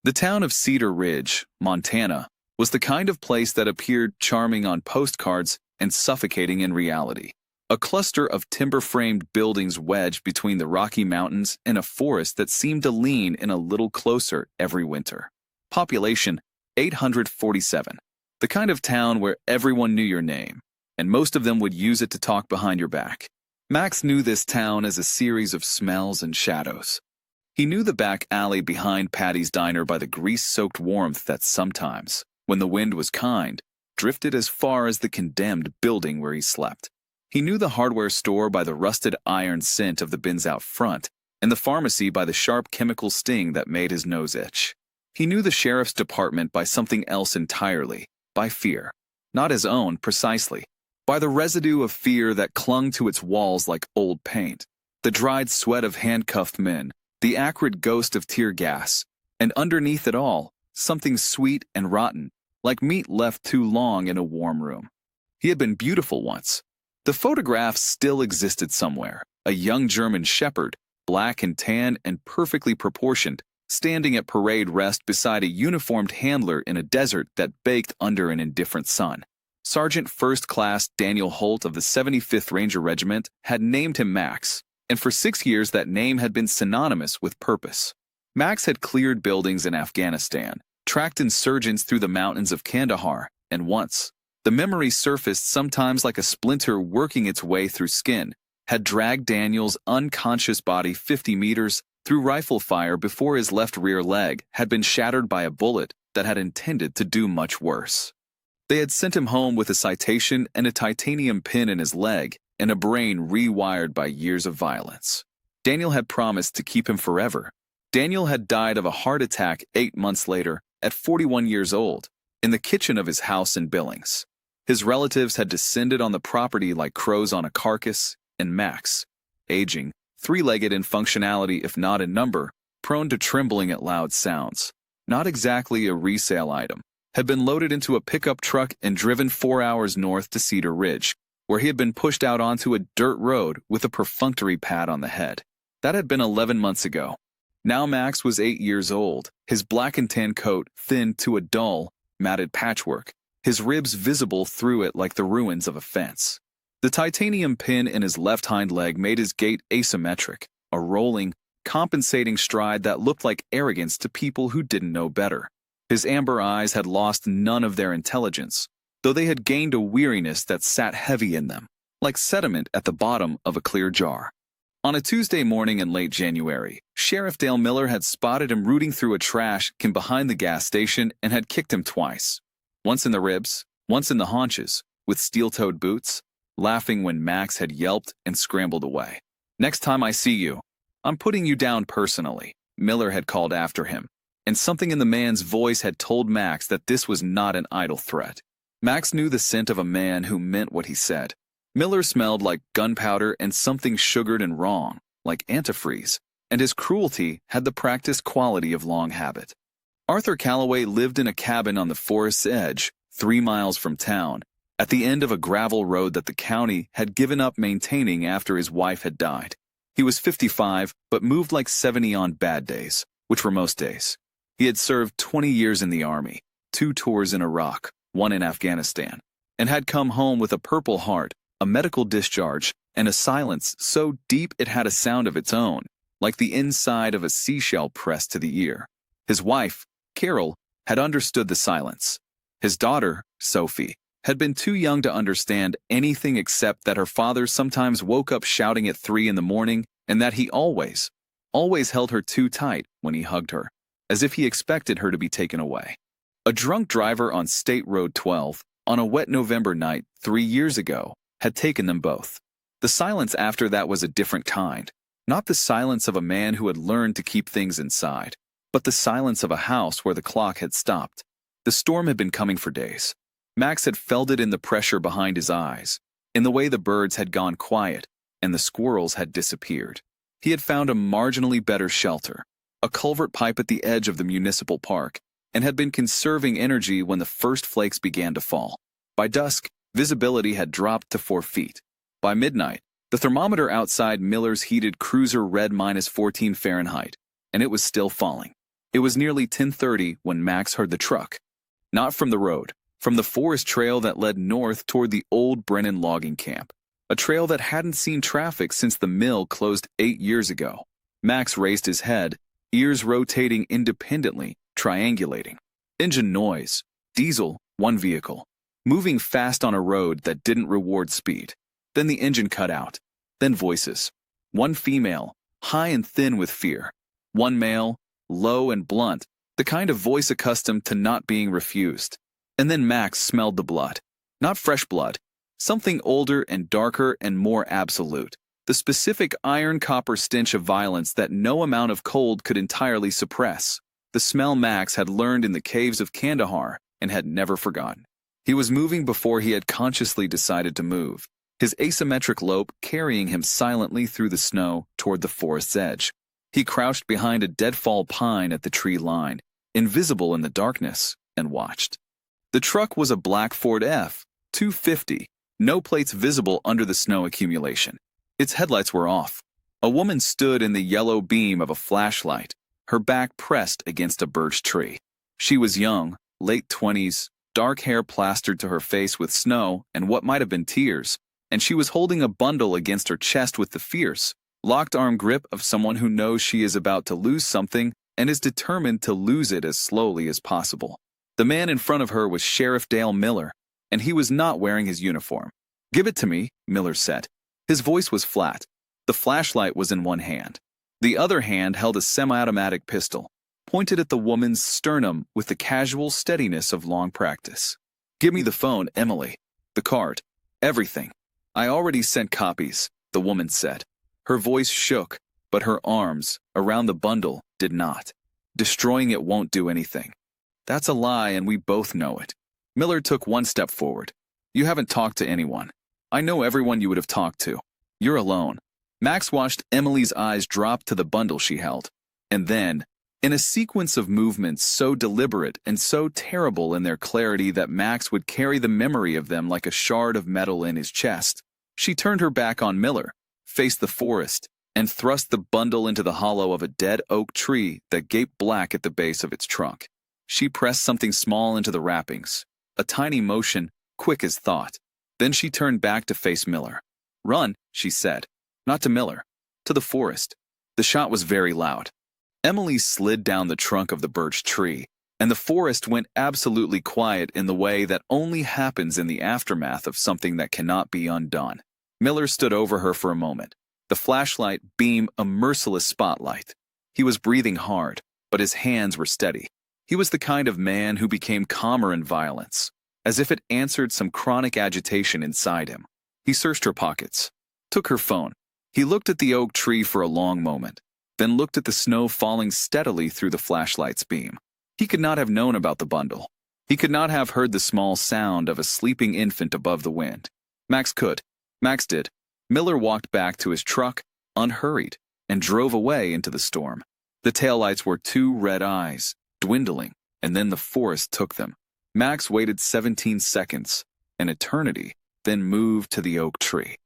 The town of Cedar Ridge, Montana, was the kind of place that appeared charming on postcards and suffocating in reality. A cluster of timber-framed buildings wedged between the Rocky Mountains and a forest that seemed to lean in a little closer every winter. Population 847. The kind of town where everyone knew your name, and most of them would use it to talk behind your back. Max knew this town as a series of smells and shadows. He knew the back alley behind Patty's Diner by the grease-soaked warmth that sometimes, when the wind was kind, drifted as far as the condemned building where he slept. He knew the hardware store by the rusted iron scent of the bins out front, and the pharmacy by the sharp chemical sting that made his nose itch. He knew the sheriff's department by something else entirely, by fear. Not his own, precisely. By the residue of fear that clung to its walls like old paint, the dried sweat of handcuffed men, the acrid ghost of tear gas, and underneath it all, something sweet and rotten, like meat left too long in a warm room. He had been beautiful once. The photograph still existed somewhere, a young German shepherd, black and tan and perfectly proportioned, standing at parade rest beside a uniformed handler in a desert that baked under an indifferent sun. Sergeant First Class Daniel Holt of the 75th Ranger Regiment had named him Max, and for 6 years that name had been synonymous with purpose. Max had cleared buildings in Afghanistan, tracked insurgents through the mountains of Kandahar, and once, the memory surfaced sometimes like a splinter working its way through skin, had dragged Daniel's unconscious body 50 meters through rifle fire before his left rear leg had been shattered by a bullet that had intended to do much worse. They had sent him home with a citation and a titanium pin in his leg and a brain rewired by years of violence. Daniel had promised to keep him forever. Daniel had died of a heart attack 8 months later, at 41 years old, in the kitchen of his house in Billings. His relatives had descended on the property like crows on a carcass, and Max, aging, three-legged in functionality if not in number, prone to trembling at loud sounds, not exactly a resale item, had been loaded into a pickup truck and driven 4 hours north to Cedar Ridge, where he had been pushed out onto a dirt road with a perfunctory pat on the head. That had been 11 months ago. Now Max was 8 years old, his black and tan coat thinned to a dull, matted patchwork, his ribs visible through it like the ruins of a fence. The titanium pin in his left hind leg made his gait asymmetric, a rolling, compensating stride that looked like arrogance to people who didn't know better. His amber eyes had lost none of their intelligence, though they had gained a weariness that sat heavy in them, like sediment at the bottom of a clear jar. On a Tuesday morning in late January, Sheriff Dale Miller had spotted him rooting through a trash can behind the gas station and had kicked him twice. Once in the ribs, once in the haunches, with steel-toed boots, laughing when Max had yelped and scrambled away. "Next time I see you, I'm putting you down personally," Miller had called after him, and something in the man's voice had told Max that this was not an idle threat. Max knew the scent of a man who meant what he said. Miller smelled like gunpowder and something sugared and wrong, like antifreeze, and his cruelty had the practiced quality of long habit. Arthur Calloway lived in a cabin on the forest's edge, 3 miles from town, at the end of a gravel road that the county had given up maintaining after his wife had died. He was 55, but moved like 70 on bad days, which were most days. He had served 20 years in the Army, 2 tours in Iraq, 1 in Afghanistan, and had come home with a Purple Heart, a medical discharge, and a silence so deep it had a sound of its own, like the inside of a seashell pressed to the ear. His wife, Carol, had understood the silence. His daughter, Sophie, had been too young to understand anything except that her father sometimes woke up shouting at 3 in the morning and that he always held her too tight when he hugged her, as if he expected her to be taken away. A drunk driver on State Road 12, on a wet November night 3 years ago, had taken them both. The silence after that was a different kind, not the silence of a man who had learned to keep things inside, but the silence of a house where the clock had stopped. The storm had been coming for days. Max had felt it in the pressure behind his eyes, in the way the birds had gone quiet and the squirrels had disappeared. He had found a marginally better shelter, a culvert pipe at the edge of the municipal park, and had been conserving energy when the first flakes began to fall. By dusk, visibility had dropped to 4 feet. By midnight, the thermometer outside Miller's heated cruiser read -14 Fahrenheit, and it was still falling. It was nearly 10:30 when Max heard the truck. Not from the road, from the forest trail that led north toward the old Brennan logging camp, a trail that hadn't seen traffic since the mill closed 8 years ago. Max raised his head, ears rotating independently, triangulating. Engine noise, diesel, one vehicle, moving fast on a road that didn't reward speed. Then the engine cut out. Then voices. One female, high and thin with fear. One male, low and blunt, the kind of voice accustomed to not being refused. And then Max smelled the blood. Not fresh blood. Something older and darker and more absolute. The specific iron-copper stench of violence that no amount of cold could entirely suppress. The smell Max had learned in the caves of Kandahar and had never forgotten. He was moving before he had consciously decided to move, his asymmetric lope carrying him silently through the snow toward the forest's edge. He crouched behind a deadfall pine at the tree line, invisible in the darkness, and watched. The truck was a black Ford F-250, no plates visible under the snow accumulation. Its headlights were off. A woman stood in the yellow beam of a flashlight, her back pressed against a birch tree. She was young, late 20s, dark hair plastered to her face with snow and what might have been tears, and she was holding a bundle against her chest with the fierce, locked-arm grip of someone who knows she is about to lose something and is determined to lose it as slowly as possible. The man in front of her was Sheriff Dale Miller, and he was not wearing his uniform. "Give it to me," Miller said. His voice was flat. The flashlight was in one hand. The other hand held a semi-automatic pistol, pointed at the woman's sternum with the casual steadiness of long practice. "Give me the phone, Emily. The card. Everything. I already sent copies," the woman said. Her voice shook, but her arms, around the bundle, did not. "Destroying it won't do anything." "That's a lie, and we both know it." Miller took one step forward. "You haven't talked to anyone. I know everyone you would have talked to. You're alone." Max watched Emily's eyes drop to the bundle she held. And then, in a sequence of movements so deliberate and so terrible in their clarity that Max would carry the memory of them like a shard of metal in his chest, she turned her back on Miller, faced the forest, and thrust the bundle into the hollow of a dead oak tree that gaped black at the base of its trunk. She pressed something small into the wrappings, a tiny motion, quick as thought. Then she turned back to face Miller. "Run," she said. Not to Miller, to the forest. The shot was very loud. Emily slid down the trunk of the birch tree, and the forest went absolutely quiet in the way that only happens in the aftermath of something that cannot be undone. Miller stood over her for a moment. The flashlight beamed a merciless spotlight. He was breathing hard, but his hands were steady. He was the kind of man who became calmer in violence, as if it answered some chronic agitation inside him. He searched her pockets, took her phone. He looked at the oak tree for a long moment, then looked at the snow falling steadily through the flashlight's beam. He could not have known about the bundle. He could not have heard the small sound of a sleeping infant above the wind. Max could. Max did. Miller walked back to his truck, unhurried, and drove away into the storm. The taillights were two red eyes, dwindling, and then the forest took them. Max waited 17 seconds, an eternity, then moved to the oak tree.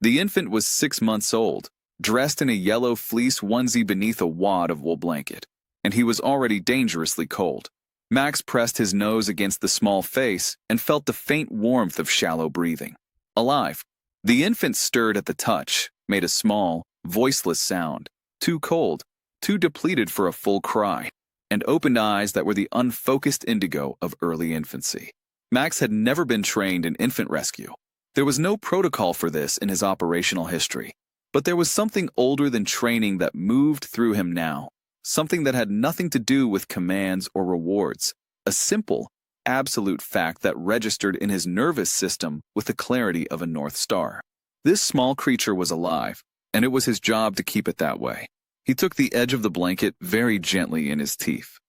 The infant was 6 months old, dressed in a yellow fleece onesie beneath a wad of wool blanket, and he was already dangerously cold. Max pressed his nose against the small face and felt the faint warmth of shallow breathing. Alive. The infant stirred at the touch, made a small, voiceless sound, too cold, too depleted for a full cry, and opened eyes that were the unfocused indigo of early infancy. Max had never been trained in infant rescue. There was no protocol for this in his operational history, but there was something older than training that moved through him now, something that had nothing to do with commands or rewards, a simple, absolute fact that registered in his nervous system with the clarity of a North Star. This small creature was alive, and it was his job to keep it that way. He took the edge of the blanket very gently in his teeth.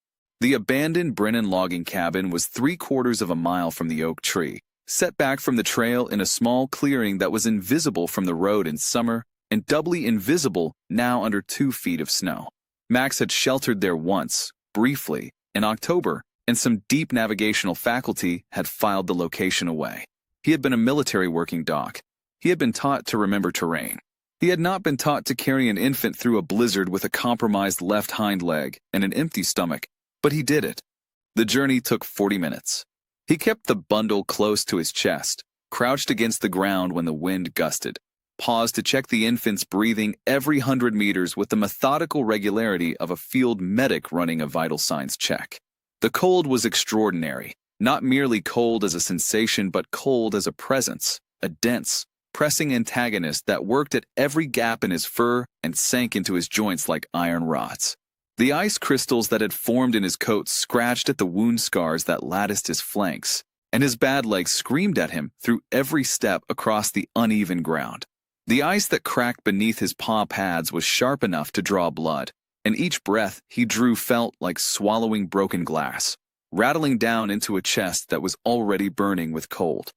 The abandoned Brennan logging cabin was 3/4 of a mile from the oak tree, set back from the trail in a small clearing that was invisible from the road in summer and doubly invisible now under 2 feet of snow. Max had sheltered there once, briefly, in October, and some deep navigational faculty had filed the location away. He had been a military working dog. He had been taught to remember terrain. He had not been taught to carry an infant through a blizzard with a compromised left hind leg and an empty stomach, but he did it. The journey took 40 minutes. He kept the bundle close to his chest, crouched against the ground when the wind gusted, paused to check the infant's breathing every 100 meters with the methodical regularity of a field medic running a vital signs check. The cold was extraordinary, not merely cold as a sensation but cold as a presence, a dense, pressing antagonist that worked at every gap in his fur and sank into his joints like iron rods. The ice crystals that had formed in his coat scratched at the wound scars that latticed his flanks, and his bad legs screamed at him through every step across the uneven ground. The ice that cracked beneath his paw pads was sharp enough to draw blood, and each breath he drew felt like swallowing broken glass, rattling down into a chest that was already burning with cold.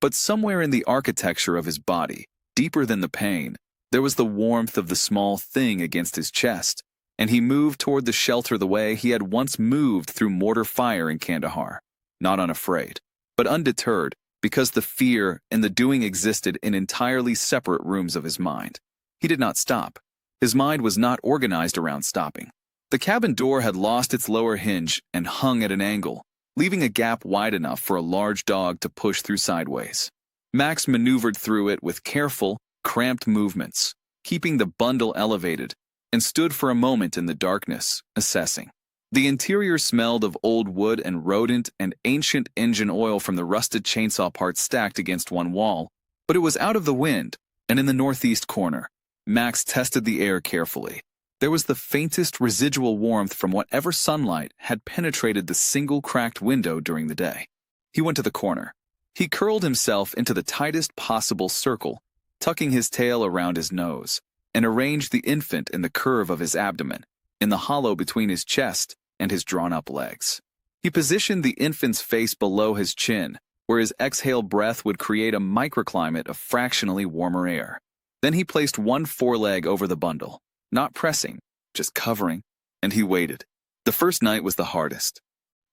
But somewhere in the architecture of his body, deeper than the pain, there was the warmth of the small thing against his chest, and he moved toward the shelter the way he had once moved through mortar fire in Kandahar, not unafraid, but undeterred, because the fear and the doing existed in entirely separate rooms of his mind. He did not stop. His mind was not organized around stopping. The cabin door had lost its lower hinge and hung at an angle, leaving a gap wide enough for a large dog to push through sideways. Max maneuvered through it with careful, cramped movements, keeping the bundle elevated, and stood for a moment in the darkness, assessing. The interior smelled of old wood and rodent and ancient engine oil from the rusted chainsaw parts stacked against one wall, but it was out of the wind, and in the northeast corner. Max tested the air carefully. There was the faintest residual warmth from whatever sunlight had penetrated the single cracked window during the day. He went to the corner. He curled himself into the tightest possible circle, tucking his tail around his nose, and arranged the infant in the curve of his abdomen, in the hollow between his chest and his drawn-up legs. He positioned the infant's face below his chin, where his exhaled breath would create a microclimate of fractionally warmer air. Then he placed one foreleg over the bundle, not pressing, just covering, and he waited. The first night was the hardest.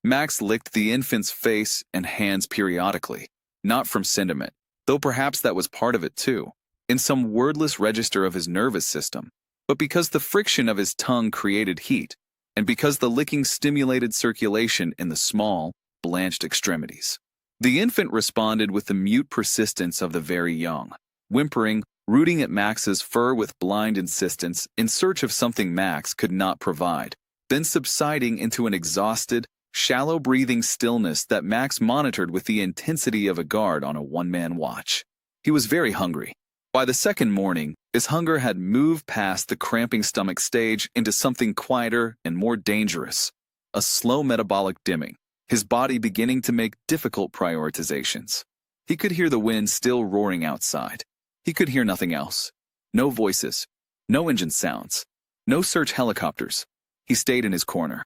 Max licked the infant's face and hands periodically, not from sentiment, though perhaps that was part of it too, in some wordless register of his nervous system, but because the friction of his tongue created heat, and because the licking stimulated circulation in the small, blanched extremities. The infant responded with the mute persistence of the very young, whimpering, rooting at Max's fur with blind insistence in search of something Max could not provide, then subsiding into an exhausted, shallow-breathing stillness that Max monitored with the intensity of a guard on a one-man watch. He was very hungry. By the second morning, his hunger had moved past the cramping stomach stage into something quieter and more dangerous, a slow metabolic dimming, his body beginning to make difficult prioritizations. He could hear the wind still roaring outside. He could hear nothing else. No voices, no engine sounds, no search helicopters. He stayed in his corner.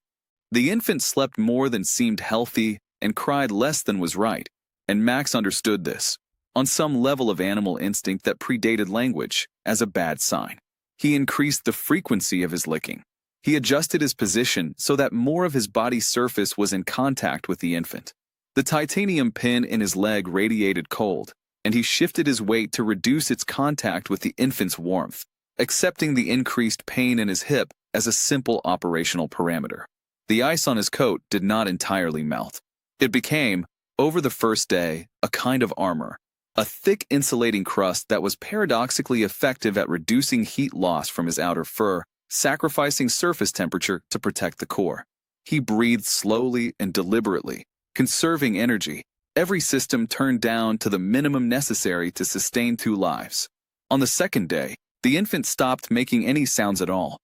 The infant slept more than seemed healthy and cried less than was right, and Max understood this, on some level of animal instinct that predated language, as a bad sign. He increased the frequency of his licking. He adjusted his position so that more of his body's surface was in contact with the infant. The titanium pin in his leg radiated cold, and he shifted his weight to reduce its contact with the infant's warmth, accepting the increased pain in his hip as a simple operational parameter. The ice on his coat did not entirely melt. It became, over the first day, a kind of armor, a thick insulating crust that was paradoxically effective at reducing heat loss from his outer fur, sacrificing surface temperature to protect the core. He breathed slowly and deliberately, conserving energy, every system turned down to the minimum necessary to sustain 2 lives. On the second day, the infant stopped making any sounds at all.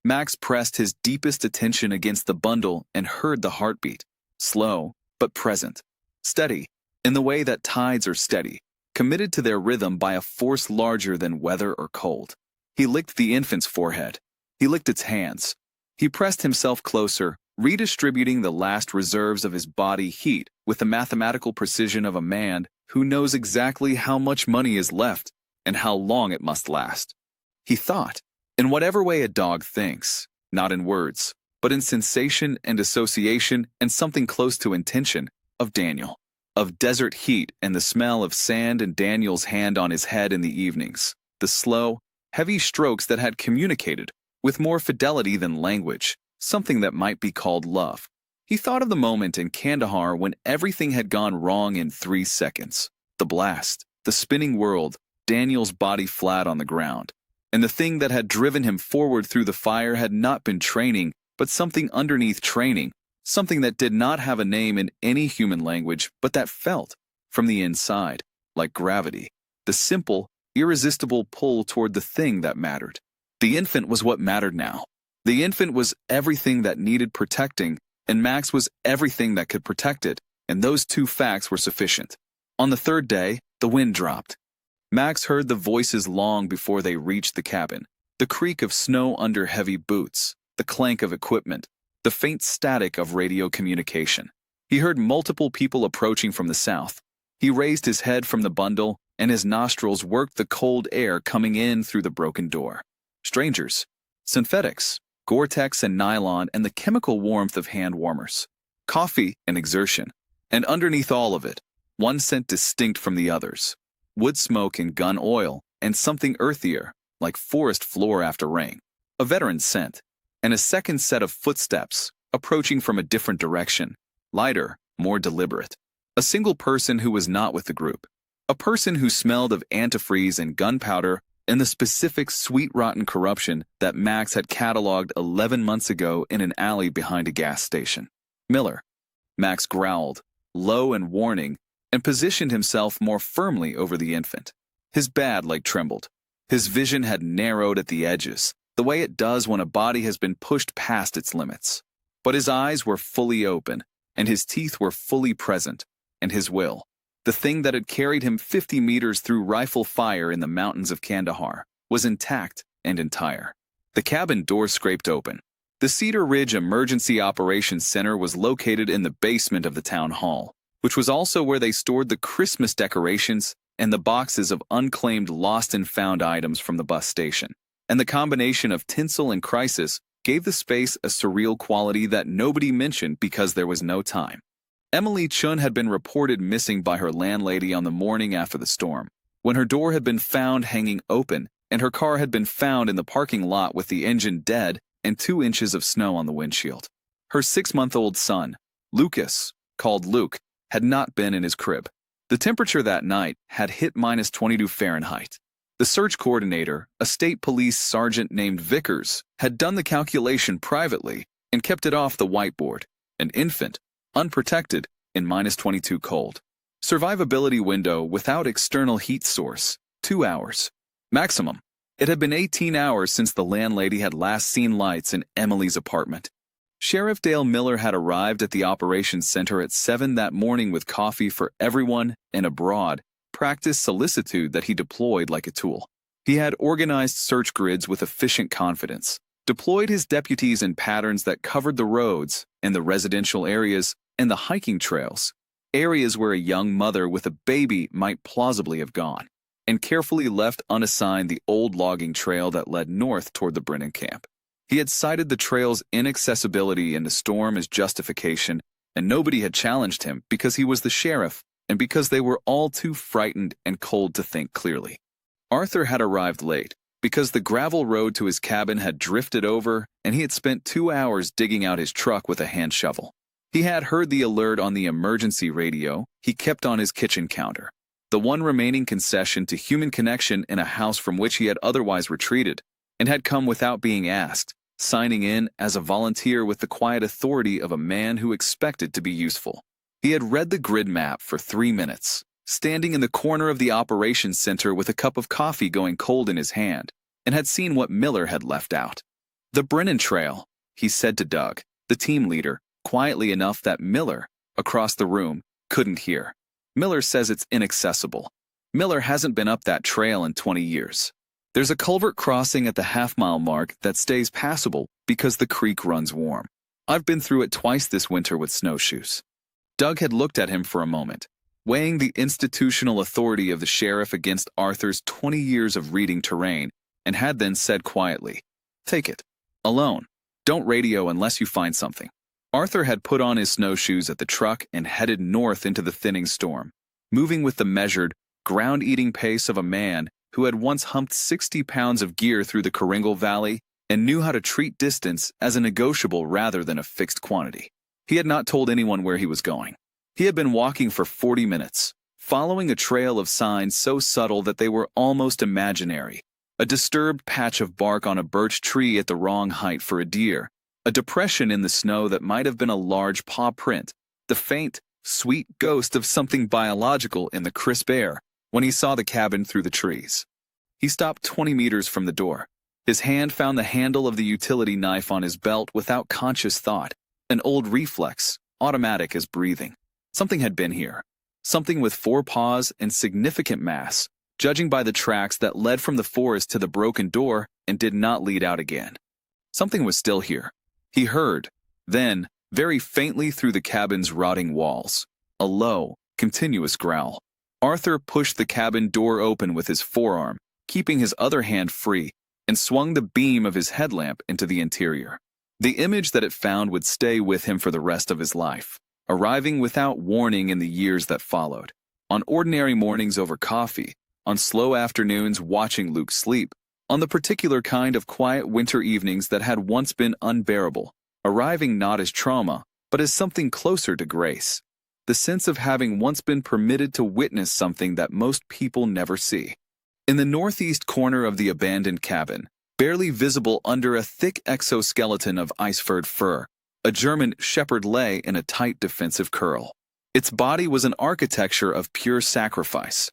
Max pressed his deepest attention against the bundle and heard the heartbeat, slow but present, steady, in the way that tides are steady, committed to their rhythm by a force larger than weather or cold. He licked the infant's forehead. He licked its hands. He pressed himself closer, redistributing the last reserves of his body heat with the mathematical precision of a man who knows exactly how much money is left and how long it must last. He thought, in whatever way a dog thinks, not in words, but in sensation and association and something close to intention, of Daniel, of desert heat and the smell of sand and Daniel's hand on his head in the evenings, the slow, heavy strokes that had communicated, with more fidelity than language, something that might be called love. He thought of the moment in Kandahar when everything had gone wrong in 3 seconds. The blast, the spinning world, Daniel's body flat on the ground. And the thing that had driven him forward through the fire had not been training, but something underneath training, something that did not have a name in any human language, but that felt, from the inside, like gravity, the simple, irresistible pull toward the thing that mattered. The infant was what mattered now. The infant was everything that needed protecting, and Max was everything that could protect it, and those two facts were sufficient. On the third day, the wind dropped. Max heard the voices long before they reached the cabin, the creak of snow under heavy boots, the clank of equipment, the faint static of radio communication. He heard multiple people approaching from the south. He raised his head from the bundle, and his nostrils worked the cold air coming in through the broken door. Strangers, synthetics, Gore-Tex and nylon, and the chemical warmth of hand warmers. Coffee and exertion. And underneath all of it, one scent distinct from the others. Wood smoke and gun oil, and something earthier, like forest floor after rain. A veteran's scent. And a second set of footsteps, approaching from a different direction. Lighter, more deliberate. A single person who was not with the group. A person who smelled of antifreeze and gunpowder and the specific sweet-rotten corruption that Max had cataloged 11 months ago in an alley behind a gas station. Miller. Max growled, low and warning, and positioned himself more firmly over the infant. His bad leg trembled. His vision had narrowed at the edges, the way it does when a body has been pushed past its limits. But his eyes were fully open, and his teeth were fully present, and his will, the thing that had carried him 50 meters through rifle fire in the mountains of Kandahar, was intact and entire. The cabin door scraped open. The Cedar Ridge Emergency Operations Center was located in the basement of the town hall, which was also where they stored the Christmas decorations and the boxes of unclaimed lost and found items from the bus station. And the combination of tinsel and crisis gave the space a surreal quality that nobody mentioned because there was no time. Emily Chun had been reported missing by her landlady on the morning after the storm, when her door had been found hanging open and her car had been found in the parking lot with the engine dead and 2 inches of snow on the windshield. Her 6-month-old son, Lucas, called Luke, had not been in his crib. The temperature that night had hit -22 Fahrenheit. The search coordinator, a state police sergeant named Vickers, had done the calculation privately and kept it off the whiteboard. An infant, unprotected, in -22 cold. Survivability window without external heat source, 2 hours. Maximum. It had been 18 hours since the landlady had last seen lights in Emily's apartment. Sheriff Dale Miller had arrived at the operations center at 7 that morning with coffee for everyone and a broad, practiced solicitude that he deployed like a tool. He had organized search grids with efficient confidence, deployed his deputies in patterns that covered the roads and the residential areas and the hiking trails, areas where a young mother with a baby might plausibly have gone, and carefully left unassigned the old logging trail that led north toward the Brennan camp. He had cited the trail's inaccessibility in the storm as justification, and nobody had challenged him because he was the sheriff and because they were all too frightened and cold to think clearly. Arthur had arrived late because the gravel road to his cabin had drifted over and he had spent 2 hours digging out his truck with a hand shovel. He had heard the alert on the emergency radio he kept on his kitchen counter, the one remaining concession to human connection in a house from which he had otherwise retreated, and had come without being asked, signing in as a volunteer with the quiet authority of a man who expected to be useful. He had read the grid map for 3 minutes, standing in the corner of the operations center with a cup of coffee going cold in his hand, and had seen what Miller had left out. The Brennan Trail, he said to Doug, the team leader, quietly enough that Miller, across the room, couldn't hear. Miller says it's inaccessible. Miller hasn't been up that trail in 20 years. There's a culvert crossing at the half-mile mark that stays passable because the creek runs warm. I've been through it twice this winter with snowshoes. Doug had looked at him for a moment, weighing the institutional authority of the sheriff against Arthur's 20 years of reading terrain, and had then said quietly, "Take it. Alone. Don't radio unless you find something." Arthur had put on his snowshoes at the truck and headed north into the thinning storm, moving with the measured, ground-eating pace of a man who had once humped 60 pounds of gear through the Keringal Valley and knew how to treat distance as a negotiable rather than a fixed quantity. He had not told anyone where he was going. He had been walking for 40 minutes, following a trail of signs so subtle that they were almost imaginary. A disturbed patch of bark on a birch tree at the wrong height for a deer, a depression in the snow that might have been a large paw print, the faint, sweet ghost of something biological in the crisp air when he saw the cabin through the trees. He stopped 20 meters from the door. His hand found the handle of the utility knife on his belt without conscious thought, an old reflex, automatic as breathing. Something had been here. Something with 4 paws and significant mass, judging by the tracks that led from the forest to the broken door and did not lead out again. Something was still here. He heard, then, very faintly through the cabin's rotting walls, a low, continuous growl. Arthur pushed the cabin door open with his forearm, keeping his other hand free, and swung the beam of his headlamp into the interior. The image that it found would stay with him for the rest of his life, arriving without warning in the years that followed. On ordinary mornings over coffee, on slow afternoons watching Luke sleep, on the particular kind of quiet winter evenings that had once been unbearable, arriving not as trauma, but as something closer to grace. The sense of having once been permitted to witness something that most people never see. In the northeast corner of the abandoned cabin, barely visible under a thick exoskeleton of ice-furred fur, a German shepherd lay in a tight defensive curl. Its body was an architecture of pure sacrifice.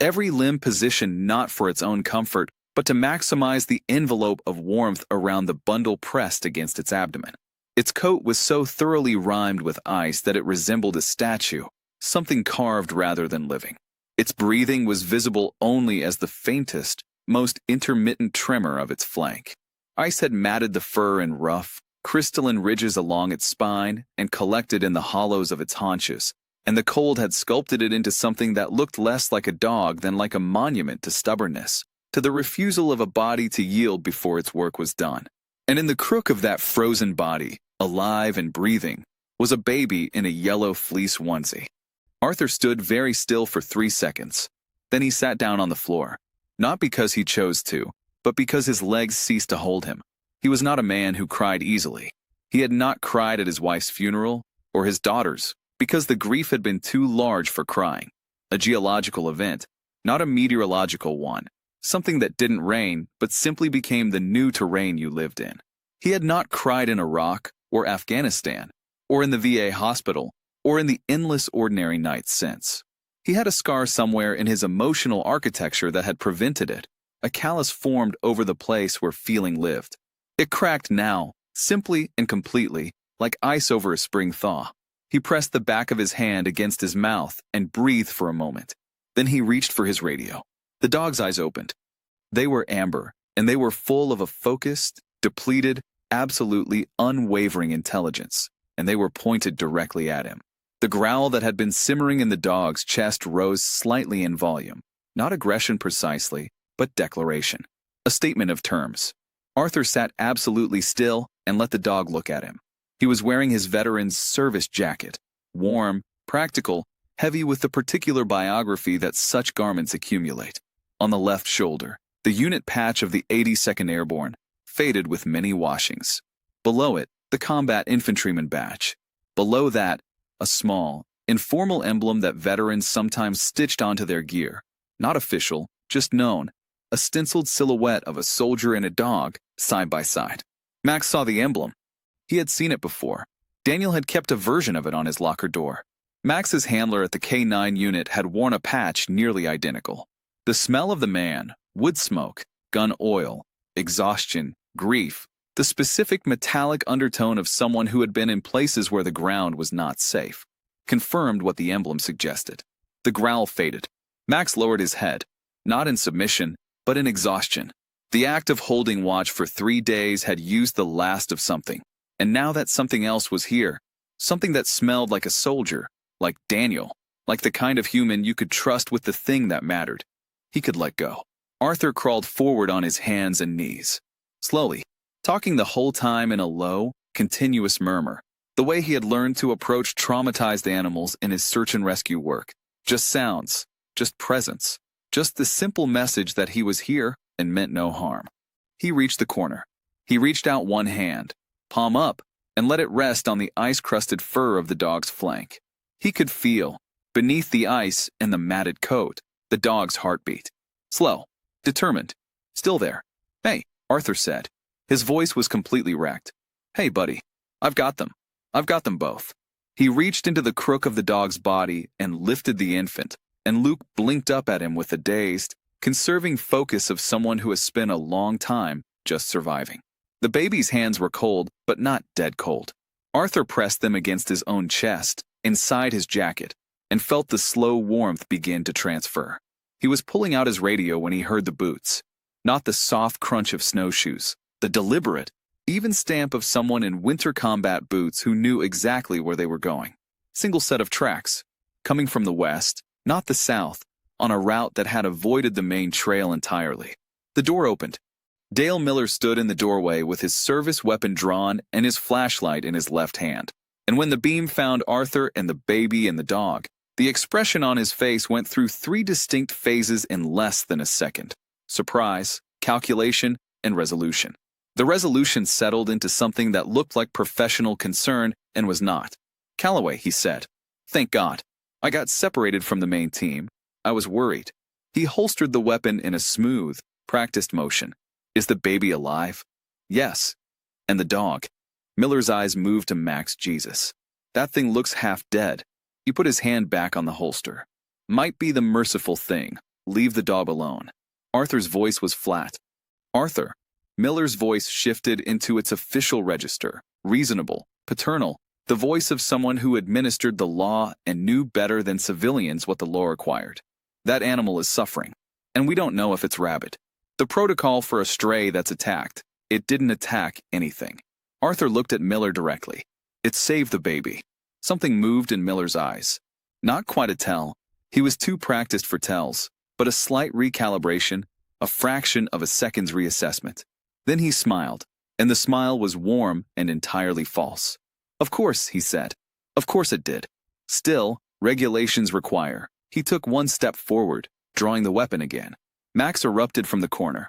Every limb positioned not for its own comfort, but to maximize the envelope of warmth around the bundle pressed against its abdomen. Its coat was so thoroughly rimed with ice that it resembled a statue, something carved rather than living. Its breathing was visible only as the faintest, most intermittent tremor of its flank. Ice had matted the fur in rough, crystalline ridges along its spine and collected in the hollows of its haunches, and the cold had sculpted it into something that looked less like a dog than like a monument to stubbornness, to the refusal of a body to yield before its work was done. And in the crook of that frozen body, alive and breathing, was a baby in a yellow fleece onesie. Arthur stood very still for 3 seconds. Then he sat down on the floor, not because he chose to, but because his legs ceased to hold him. He was not a man who cried easily. He had not cried at his wife's funeral, or his daughter's, because the grief had been too large for crying. A geological event, not a meteorological one, something that didn't rain, but simply became the new terrain you lived in. He had not cried in Iraq, or Afghanistan, or in the VA hospital, or in the endless ordinary nights since. He had a scar somewhere in his emotional architecture that had prevented it, a callus formed over the place where feeling lived. It cracked now, simply and completely, like ice over a spring thaw. He pressed the back of his hand against his mouth and breathed for a moment. Then he reached for his radio. The dog's eyes opened. They were amber, and they were full of a focused, depleted, absolutely unwavering intelligence, and they were pointed directly at him. The growl that had been simmering in the dog's chest rose slightly in volume, not aggression precisely, but declaration. A statement of terms. Arthur sat absolutely still and let the dog look at him. He was wearing his veteran's service jacket, warm, practical, heavy with the particular biography that such garments accumulate. On the left shoulder, the unit patch of the 82nd Airborne, faded with many washings. Below it, the combat infantryman badge. Below that, a small, informal emblem that veterans sometimes stitched onto their gear. Not official, just known. A stenciled silhouette of a soldier and a dog, side by side. Max saw the emblem. He had seen it before. Daniel had kept a version of it on his locker door. Max's handler at the K9 unit had worn a patch nearly identical. The smell of the man, wood smoke, gun oil, exhaustion, grief, the specific metallic undertone of someone who had been in places where the ground was not safe, confirmed what the emblem suggested. The growl faded. Max lowered his head, not in submission, but in exhaustion. The act of holding watch for 3 days had used the last of something, and now that something else was here, something that smelled like a soldier, like Daniel, like the kind of human you could trust with the thing that mattered. He could let go. Arthur crawled forward on his hands and knees, slowly, talking the whole time in a low, continuous murmur, the way he had learned to approach traumatized animals in his search and rescue work. Just sounds, just presence. Just the simple message that he was here and meant no harm. He reached the corner. He reached out one hand, palm up, and let it rest on the ice-crusted fur of the dog's flank. He could feel, beneath the ice and the matted coat, the dog's heartbeat. Slow, determined, still there. "Hey," Arthur said. His voice was completely wrecked. "Hey, buddy, I've got them. I've got them both." He reached into the crook of the dog's body and lifted the infant, and Luke blinked up at him with the dazed, conserving focus of someone who has spent a long time just surviving. The baby's hands were cold, but not dead cold. Arthur pressed them against his own chest, inside his jacket, and felt the slow warmth begin to transfer. He was pulling out his radio when he heard the boots. Not the soft crunch of snowshoes, the deliberate, even stamp of someone in winter combat boots who knew exactly where they were going. Single set of tracks, coming from the west, not the south, on a route that had avoided the main trail entirely. The door opened. Dale Miller stood in the doorway with his service weapon drawn and his flashlight in his left hand. And when the beam found Arthur and the baby and the dog, the expression on his face went through 3 distinct phases in less than a second: surprise, calculation, and resolution. The resolution settled into something that looked like professional concern and was not. "Calloway," he said. "Thank God. I got separated from the main team. I was worried." He holstered the weapon in a smooth, practiced motion. "Is the baby alive?" "Yes." "And the dog?" Miller's eyes moved to Max. "Jesus. That thing looks half dead." He put his hand back on the holster. "Might be the merciful thing. Leave the dog alone." Arthur's voice was flat. "Arthur." Miller's voice shifted into its official register, reasonable, paternal, the voice of someone who administered the law and knew better than civilians what the law required. "That animal is suffering, and we don't know if it's rabid. The protocol for a stray that's attacked, it didn't attack anything." Arthur looked at Miller directly. "It saved the baby." Something moved in Miller's eyes. Not quite a tell. He was too practiced for tells, but a slight recalibration, a fraction of a second's reassessment. Then he smiled, and the smile was warm and entirely false. "Of course," he said. "Of course it did. Still, regulations require." He took one step forward, drawing the weapon again. Max erupted from the corner.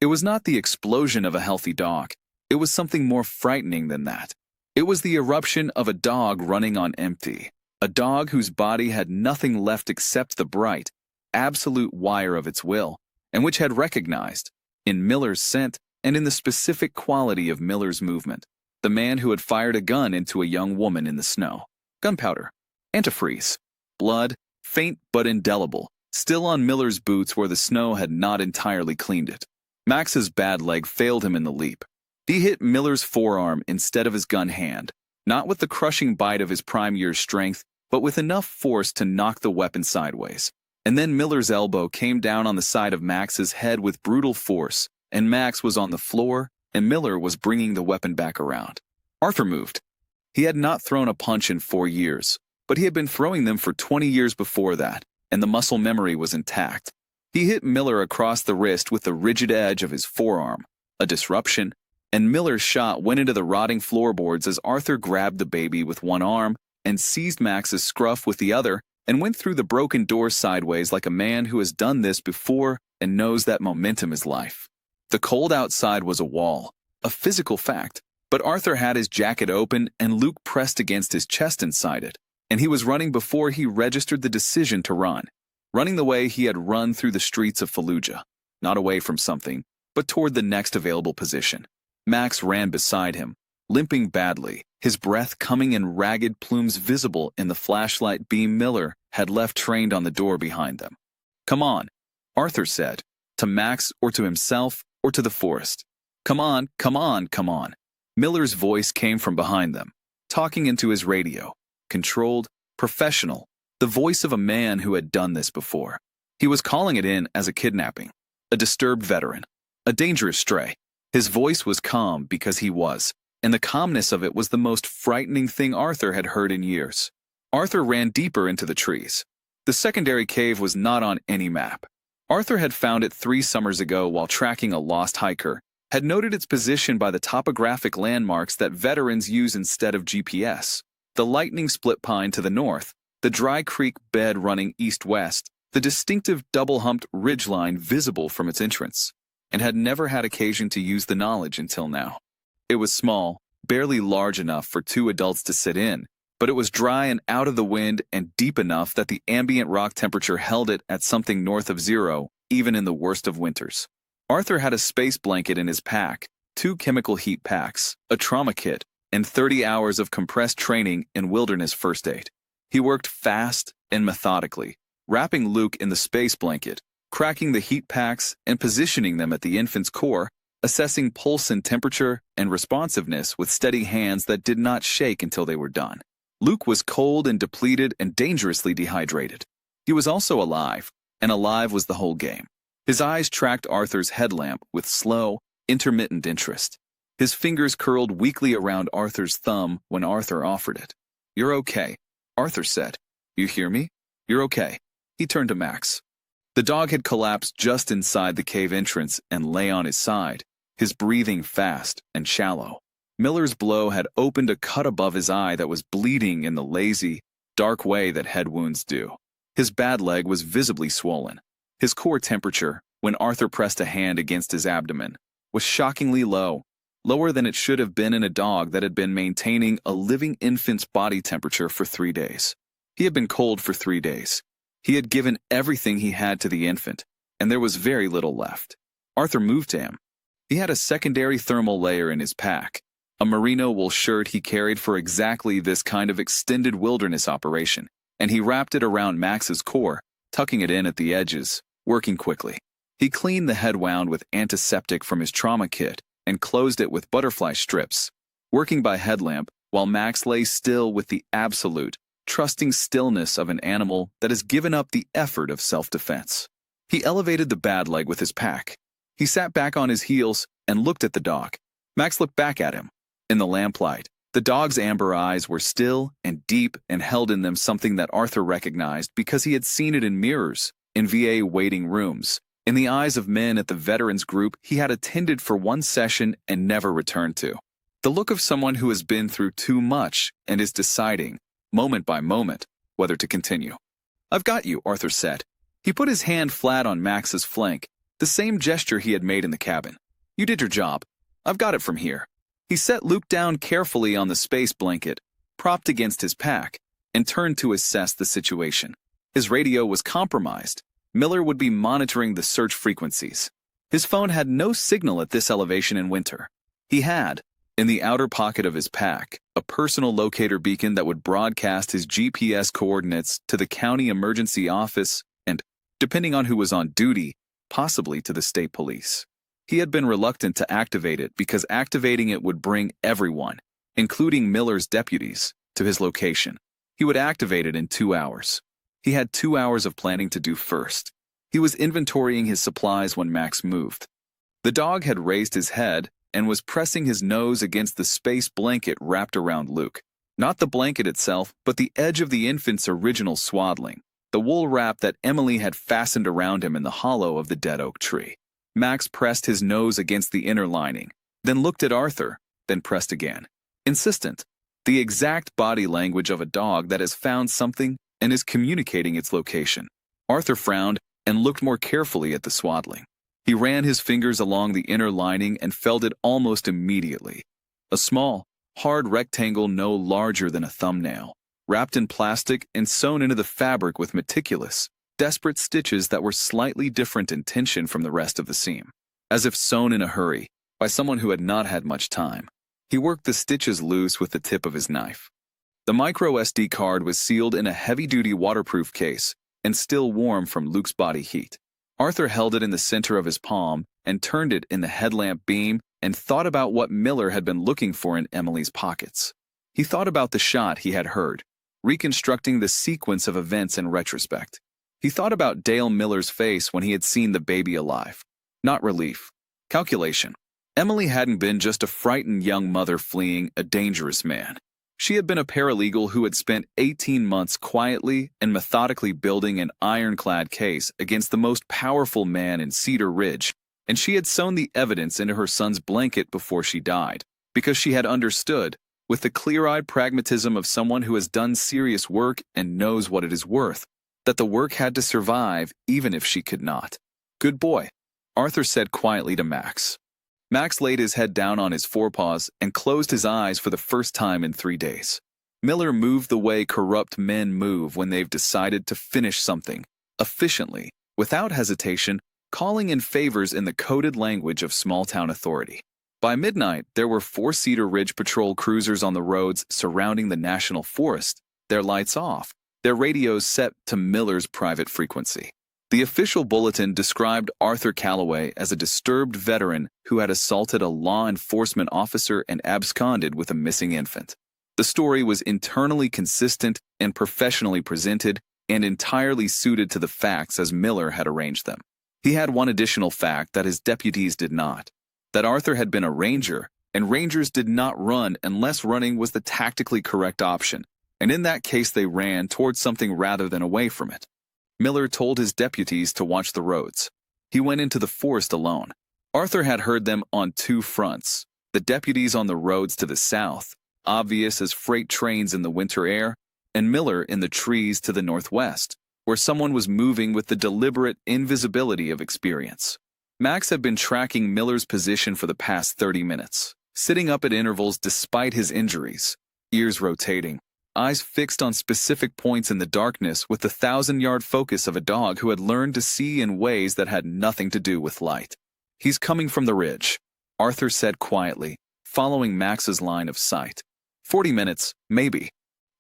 It was not the explosion of a healthy dog. It was something more frightening than that. It was the eruption of a dog running on empty, a dog whose body had nothing left except the bright, absolute wire of its will, and which had recognized, in Miller's scent and in the specific quality of Miller's movement, the man who had fired a gun into a young woman in the snow. Gunpowder, antifreeze, blood, faint but indelible, still on Miller's boots where the snow had not entirely cleaned it. Max's bad leg failed him in the leap. He hit Miller's forearm instead of his gun hand, not with the crushing bite of his prime year's strength, but with enough force to knock the weapon sideways. And then Miller's elbow came down on the side of Max's head with brutal force, and Max was on the floor, and Miller was bringing the weapon back around. Arthur moved. He had not thrown a punch in 4 years, but he had been throwing them for 20 years before that, and the muscle memory was intact. He hit Miller across the wrist with the rigid edge of his forearm, a disruption, and Miller's shot went into the rotting floorboards as Arthur grabbed the baby with one arm and seized Max's scruff with the other and went through the broken door sideways like a man who has done this before and knows that momentum is life. The cold outside was a wall, a physical fact, but Arthur had his jacket open and Luke pressed against his chest inside it, and he was running before he registered the decision to run, running the way he had run through the streets of Fallujah, not away from something, but toward the next available position. Max ran beside him, limping badly, his breath coming in ragged plumes visible in the flashlight beam Miller had left trained on the door behind them. "Come on," Arthur said, to Max or to himself or to the forest. "Come on, come on, come on." Miller's voice came from behind them, talking into his radio, controlled, professional, the voice of a man who had done this before. He was calling it in as a kidnapping, a disturbed veteran, a dangerous stray. His voice was calm because he was, and the calmness of it was the most frightening thing Arthur had heard in years. Arthur ran deeper into the trees. The secondary cave was not on any map. Arthur had found it 3 summers ago while tracking a lost hiker, had noted its position by the topographic landmarks that veterans use instead of GPS. The lightning split pine to the north, the dry creek bed running east-west, the distinctive double-humped ridgeline visible from its entrance, and had never had occasion to use the knowledge until now. It was small, barely large enough for two adults to sit in, but it was dry and out of the wind and deep enough that the ambient rock temperature held it at something north of zero, even in the worst of winters. Arthur had a space blanket in his pack, 2 chemical heat packs, a trauma kit, and 30 hours of compressed training in wilderness first aid. He worked fast and methodically, wrapping Luke in the space blanket, cracking the heat packs and positioning them at the infant's core, assessing pulse and temperature and responsiveness with steady hands that did not shake until they were done. Luke was cold and depleted and dangerously dehydrated. He was also alive, and alive was the whole game. His eyes tracked Arthur's headlamp with slow, intermittent interest. His fingers curled weakly around Arthur's thumb when Arthur offered it. "You're okay," Arthur said. "You hear me? You're okay." He turned to Max. The dog had collapsed just inside the cave entrance and lay on his side, his breathing fast and shallow. Miller's blow had opened a cut above his eye that was bleeding in the lazy, dark way that head wounds do. His bad leg was visibly swollen. His core temperature, when Arthur pressed a hand against his abdomen, was shockingly low, lower than it should have been in a dog that had been maintaining a living infant's body temperature for 3 days. He had been cold for 3 days. He had given everything he had to the infant, and there was very little left. Arthur moved to him. He had a secondary thermal layer in his pack, a merino wool shirt he carried for exactly this kind of extended wilderness operation, and he wrapped it around Max's core, tucking it in at the edges, working quickly. He cleaned the head wound with antiseptic from his trauma kit and closed it with butterfly strips, working by headlamp while Max lay still with the absolute, trusting stillness of an animal that has given up the effort of self-defense. He elevated the bad leg with his pack. He sat back on his heels and looked at the dog. Max looked back at him. In the lamplight, the dog's amber eyes were still and deep and held in them something that Arthur recognized because he had seen it in mirrors, in VA waiting rooms, in the eyes of men at the veterans group he had attended for one session and never returned to. The look of someone who has been through too much and is deciding, moment by moment, whether to continue. "I've got you," Arthur said. He put his hand flat on Max's flank, the same gesture he had made in the cabin. "You did your job. I've got it from here." He set Luke down carefully on the space blanket, propped against his pack, and turned to assess the situation. His radio was compromised. Miller would be monitoring the search frequencies. His phone had no signal at this elevation in winter. He had, in the outer pocket of his pack, a personal locator beacon that would broadcast his GPS coordinates to the county emergency office and, depending on who was on duty, possibly to the state police. He had been reluctant to activate it because activating it would bring everyone, including Miller's deputies, to his location. He would activate it in 2 hours. He had 2 hours of planning to do first. He was inventorying his supplies when Max moved. The dog had raised his head and was pressing his nose against the space blanket wrapped around Luke. Not the blanket itself, but the edge of the infant's original swaddling, the wool wrap that Emily had fastened around him in the hollow of the dead oak tree. Max pressed his nose against the inner lining, then looked at Arthur, then pressed again. Insistent, the exact body language of a dog that has found something and is communicating its location. Arthur frowned and looked more carefully at the swaddling. He ran his fingers along the inner lining and felt it almost immediately. A small, hard rectangle no larger than a thumbnail, wrapped in plastic and sewn into the fabric with meticulous, desperate stitches that were slightly different in tension from the rest of the seam, as if sewn in a hurry, by someone who had not had much time. He worked the stitches loose with the tip of his knife. The micro SD card was sealed in a heavy-duty waterproof case and still warm from Luke's body heat. Arthur held it in the center of his palm and turned it in the headlamp beam and thought about what Miller had been looking for in Emily's pockets. He thought about the shot he had heard, reconstructing the sequence of events in retrospect. He thought about Dale Miller's face when he had seen the baby alive. Not relief. Calculation. Emily hadn't been just a frightened young mother fleeing a dangerous man. She had been a paralegal who had spent 18 months quietly and methodically building an ironclad case against the most powerful man in Cedar Ridge, and she had sewn the evidence into her son's blanket before she died, because she had understood, with the clear-eyed pragmatism of someone who has done serious work and knows what it is worth, that the work had to survive even if she could not. "Good boy," Arthur said quietly to Max. Max laid his head down on his forepaws and closed his eyes for the first time in 3 days. Miller moved the way corrupt men move when they've decided to finish something, efficiently, without hesitation, calling in favors in the coded language of small-town authority. By midnight, there were 4-seater Ridge Patrol cruisers on the roads surrounding the National Forest, their lights off, their radios set to Miller's private frequency. The official bulletin described Arthur Calloway as a disturbed veteran who had assaulted a law enforcement officer and absconded with a missing infant. The story was internally consistent and professionally presented and entirely suited to the facts as Miller had arranged them. He had one additional fact that his deputies did not: that Arthur had been a ranger, and rangers did not run unless running was the tactically correct option, and in that case they ran towards something rather than away from it. Miller told his deputies to watch the roads. He went into the forest alone. Arthur had heard them on 2 fronts: the deputies on the roads to the south, obvious as freight trains in the winter air, and Miller in the trees to the northwest, where someone was moving with the deliberate invisibility of experience. Max had been tracking Miller's position for the past 30 minutes, sitting up at intervals despite his injuries, ears rotating, eyes fixed on specific points in the darkness with the 1,000-yard focus of a dog who had learned to see in ways that had nothing to do with light. "He's coming from the ridge," Arthur said quietly, following Max's line of sight. 40 minutes, maybe.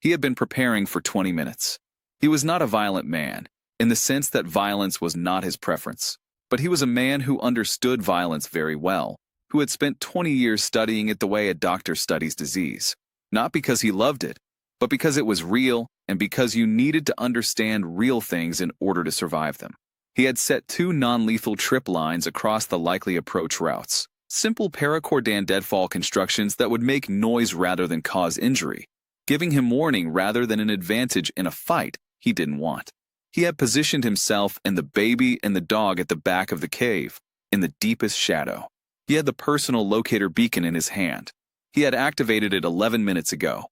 He had been preparing for 20 minutes. He was not a violent man, in the sense that violence was not his preference, but he was a man who understood violence very well, who had spent 20 years studying it the way a doctor studies disease, not because he loved it, but because it was real and because you needed to understand real things in order to survive them. He had set 2 non-lethal trip lines across the likely approach routes, simple paracordan deadfall constructions that would make noise rather than cause injury, giving him warning rather than an advantage in a fight he didn't want. He had positioned himself and the baby and the dog at the back of the cave, in the deepest shadow. He had the personal locator beacon in his hand. He had activated it 11 minutes ago.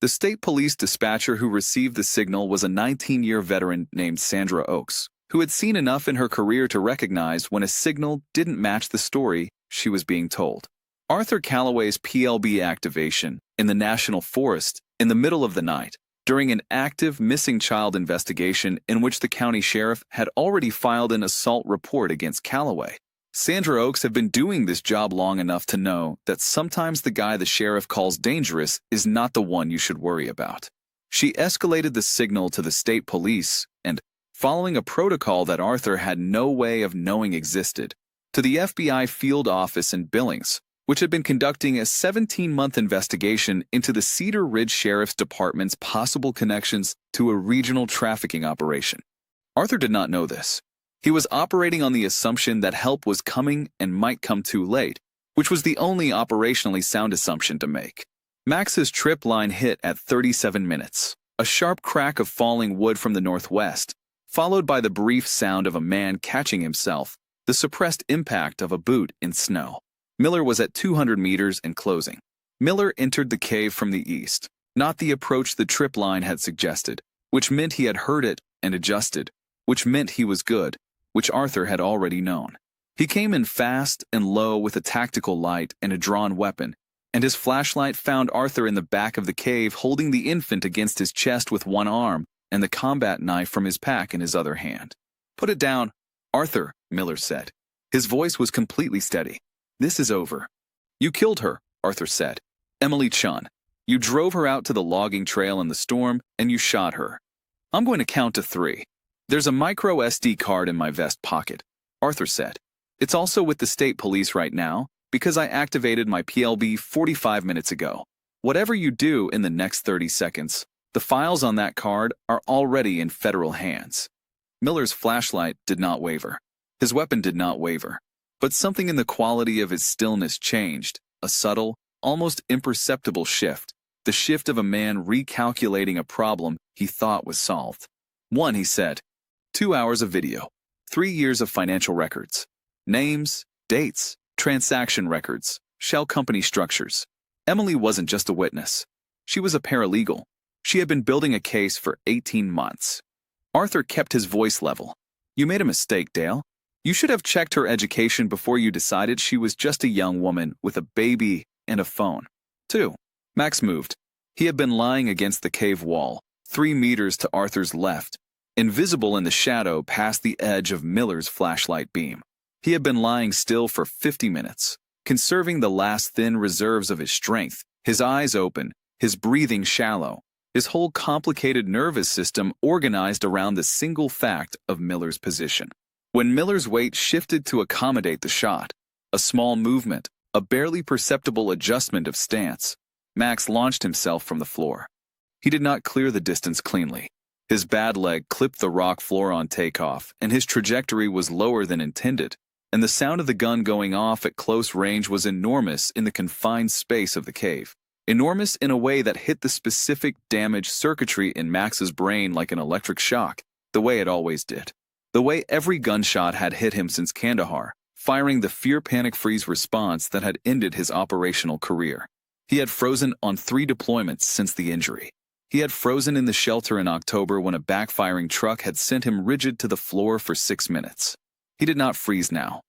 The state police dispatcher who received the signal was a 19-year veteran named Sandra Oakes, who had seen enough in her career to recognize when a signal didn't match the story she was being told. Arthur Calloway's PLB activation in the National Forest in the middle of the night, during an active missing child investigation in which the county sheriff had already filed an assault report against Calloway. Sandra Oakes had been doing this job long enough to know that sometimes the guy the sheriff calls dangerous is not the one you should worry about. She escalated the signal to the state police and, following a protocol that Arthur had no way of knowing existed, to the FBI field office in Billings, which had been conducting a 17-month investigation into the Cedar Ridge Sheriff's Department's possible connections to a regional trafficking operation. Arthur did not know this. He was operating on the assumption that help was coming and might come too late, which was the only operationally sound assumption to make. Max's trip line hit at 37 minutes, a sharp crack of falling wood from the northwest, followed by the brief sound of a man catching himself, the suppressed impact of a boot in snow. Miller was at 200 meters and closing. Miller entered the cave from the east, not the approach the trip line had suggested, which meant he had heard it and adjusted, which meant he was good, which Arthur had already known. He came in fast and low with a tactical light and a drawn weapon, and his flashlight found Arthur in the back of the cave holding the infant against his chest with one arm and the combat knife from his pack in his other hand. "Put it down, Arthur," Miller said. His voice was completely steady. "This is over." "You killed her," Arthur said. "Emily Chun. You drove her out to the logging trail in the storm, and you shot her. I'm going to count to 3. There's a micro SD card in my vest pocket," Arthur said. "It's also with the state police right now, because I activated my PLB 45 minutes ago. Whatever you do in the next 30 seconds, the files on that card are already in federal hands." Miller's flashlight did not waver. His weapon did not waver. But something in the quality of his stillness changed, a subtle, almost imperceptible shift, the shift of a man recalculating a problem he thought was solved. "1," he said. 2 hours of video. 3 years of financial records. Names, dates, transaction records, shell company structures. Emily wasn't just a witness. She was a paralegal. She had been building a case for 18 months. Arthur kept his voice level. "You made a mistake, Dale. You should have checked her education before you decided she was just a young woman with a baby and a phone." 2. Max moved. He had been lying against the cave wall, 3 meters to Arthur's left, invisible in the shadow past the edge of Miller's flashlight beam. He had been lying still for 50 minutes, conserving the last thin reserves of his strength, his eyes open, his breathing shallow, his whole complicated nervous system organized around the single fact of Miller's position. When Miller's weight shifted to accommodate the shot, a small movement, a barely perceptible adjustment of stance, Max launched himself from the floor. He did not clear the distance cleanly. His bad leg clipped the rock floor on takeoff, and his trajectory was lower than intended, and the sound of the gun going off at close range was enormous in the confined space of the cave. Enormous in a way that hit the specific damaged circuitry in Max's brain like an electric shock, the way it always did. The way every gunshot had hit him since Kandahar, firing the fear-panic-freeze response that had ended his operational career. He had frozen on 3 deployments since the injury. He had frozen in the shelter in October when a backfiring truck had sent him rigid to the floor for 6 minutes. He did not freeze now.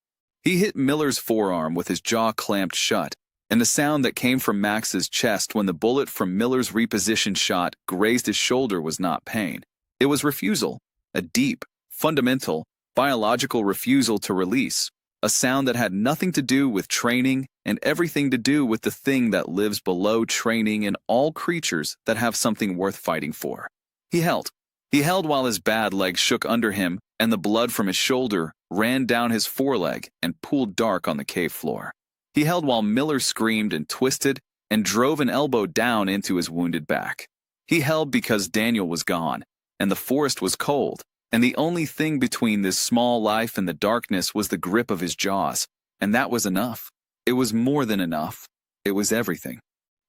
He hit Miller's forearm with his jaw clamped shut, and the sound that came from Max's chest when the bullet from Miller's repositioned shot grazed his shoulder was not pain. It was refusal, a deep, fundamental, biological refusal to release, a sound that had nothing to do with training and everything to do with the thing that lives below training in all creatures that have something worth fighting for. He held. He held while his bad leg shook under him and the blood from his shoulder ran down his foreleg and pooled dark on the cave floor. He held while Miller screamed and twisted and drove an elbow down into his wounded back. He held because Daniel was gone, and the forest was cold, and the only thing between this small life and the darkness was the grip of his jaws, and that was enough. It was more than enough. It was everything.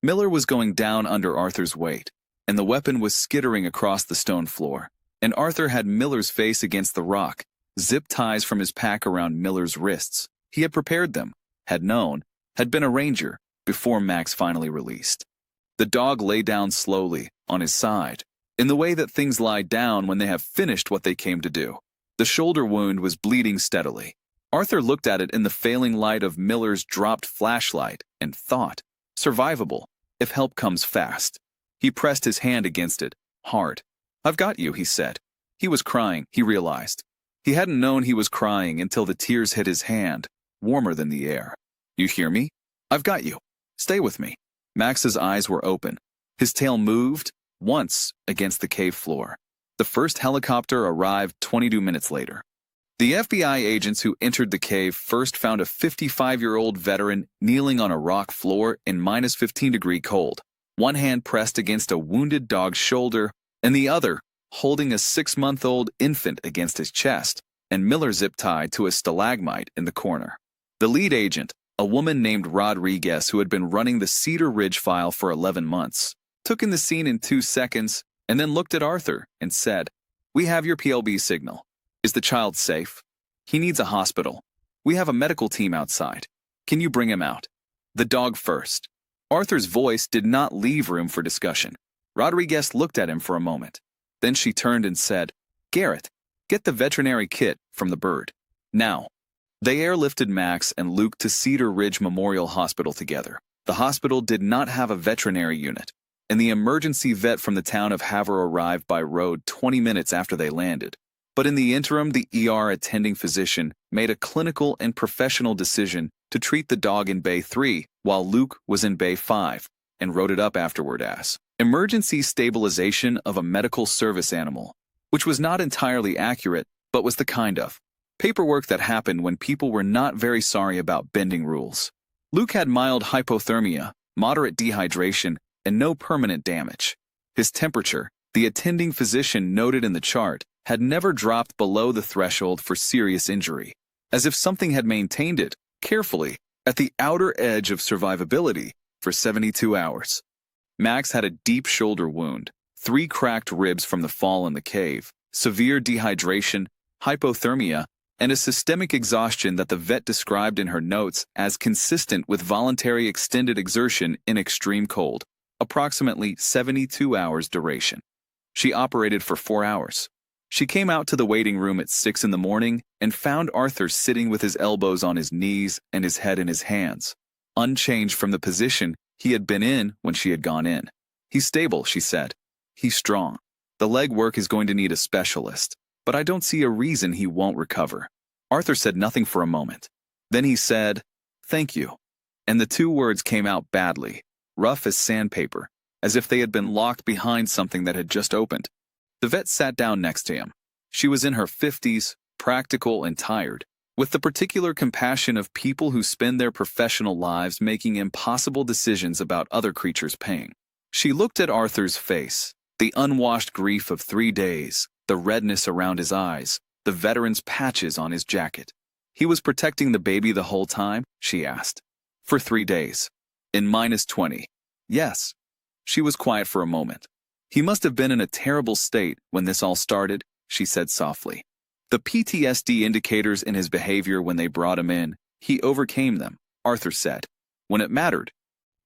Miller was going down under Arthur's weight, and the weapon was skittering across the stone floor, and Arthur had Miller's face against the rock, zip ties from his pack around Miller's wrists. He had prepared them, had known, had been a ranger, before Max finally released. The dog lay down slowly, on his side, in the way that things lie down when they have finished what they came to do. The shoulder wound was bleeding steadily. Arthur looked at it in the failing light of Miller's dropped flashlight and thought, survivable, if help comes fast. He pressed his hand against it, hard. "I've got you," he said. He was crying, he realized. He hadn't known he was crying until the tears hit his hand, warmer than the air. "You hear me? I've got you. Stay with me." Max's eyes were open. His tail moved, once, against the cave floor. The first helicopter arrived 22 minutes later. The FBI agents who entered the cave first found a 55-year-old veteran kneeling on a rock floor in -15-degree cold, one hand pressed against a wounded dog's shoulder, and the other holding a 6-month-old infant against his chest, and Miller zip-tied to a stalagmite in the corner. The lead agent, a woman named Rodriguez who had been running the Cedar Ridge file for 11 months, took in the scene in 2 seconds and then looked at Arthur and said, "We have your PLB signal. Is the child safe? He needs a hospital. We have a medical team outside. Can you bring him out? The dog first." Arthur's voice did not leave room for discussion. Rodriguez looked at him for a moment. Then she turned and said, "Garrett, get the veterinary kit from the bird. Now." They airlifted Max and Luke to Cedar Ridge Memorial Hospital together. The hospital did not have a veterinary unit, and the emergency vet from the town of Havre arrived by road 20 minutes after they landed. But in the interim, the ER attending physician made a clinical and professional decision to treat the dog in Bay 3 while Luke was in Bay 5, and wrote it up afterward as emergency stabilization of a medical service animal, which was not entirely accurate, but was the kind of paperwork that happened when people were not very sorry about bending rules. Luke had mild hypothermia, moderate dehydration, and no permanent damage. His temperature, the attending physician noted in the chart, had never dropped below the threshold for serious injury, as if something had maintained it, carefully, at the outer edge of survivability for 72 hours. Max had a deep shoulder wound, 3 cracked ribs from the fall in the cave, severe dehydration, hypothermia, and a systemic exhaustion that the vet described in her notes as consistent with voluntary extended exertion in extreme cold, approximately 72 hours duration. She operated for 4 hours. She came out to the waiting room at 6 in the morning and found Arthur sitting with his elbows on his knees and his head in his hands, unchanged from the position he had been in when she had gone in. "He's stable," she said. "He's strong. The leg work is going to need a specialist, but I don't see a reason he won't recover." Arthur said nothing for a moment. Then he said, "Thank you." And the two words came out badly, rough as sandpaper, as if they had been locked behind something that had just opened. The vet sat down next to him. She was in her 50s, practical and tired, with the particular compassion of people who spend their professional lives making impossible decisions about other creatures' pain. She looked at Arthur's face, the unwashed grief of 3 days, the redness around his eyes, the veteran's patches on his jacket. "He was protecting the baby the whole time?" she asked. "For 3 days. In -20. Yes." She was quiet for a moment. "He must have been in a terrible state when this all started," she said softly. "The PTSD indicators in his behavior when they brought him in, he overcame them," Arthur said. "When it mattered."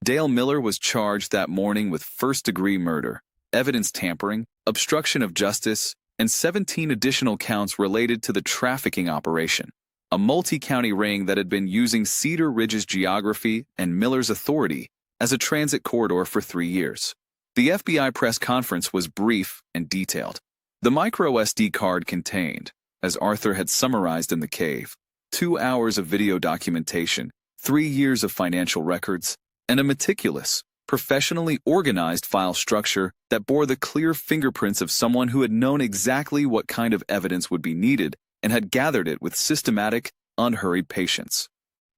Dale Miller was charged that morning with first-degree murder, evidence tampering, obstruction of justice, and 17 additional counts related to the trafficking operation, a multi-county ring that had been using Cedar Ridge's geography and Miller's authority as a transit corridor for 3 years. The FBI press conference was brief and detailed. The micro SD card contained, as Arthur had summarized in the cave, 2 hours of video documentation, 3 years of financial records, and a meticulous, professionally organized file structure that bore the clear fingerprints of someone who had known exactly what kind of evidence would be needed and had gathered it with systematic, unhurried patience.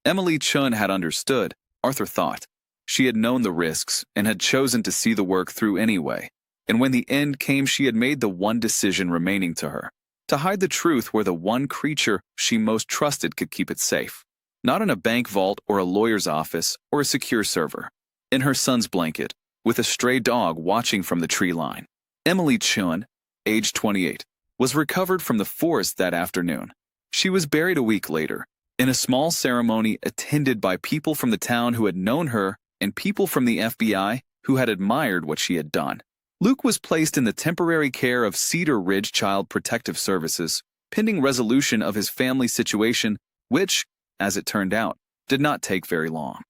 Emily Chun had understood, Arthur thought. She had known the risks and had chosen to see the work through anyway, and when the end came she had made the one decision remaining to her, to hide the truth where the one creature she most trusted could keep it safe. Not in a bank vault or a lawyer's office or a secure server. In her son's blanket, with a stray dog watching from the tree line. Emily Chun, age 28, was recovered from the forest that afternoon. She was buried a week later, in a small ceremony attended by people from the town who had known her and people from the FBI who had admired what she had done. Luke was placed in the temporary care of Cedar Ridge Child Protective Services, pending resolution of his family situation, which, as it turned out, did not take very long.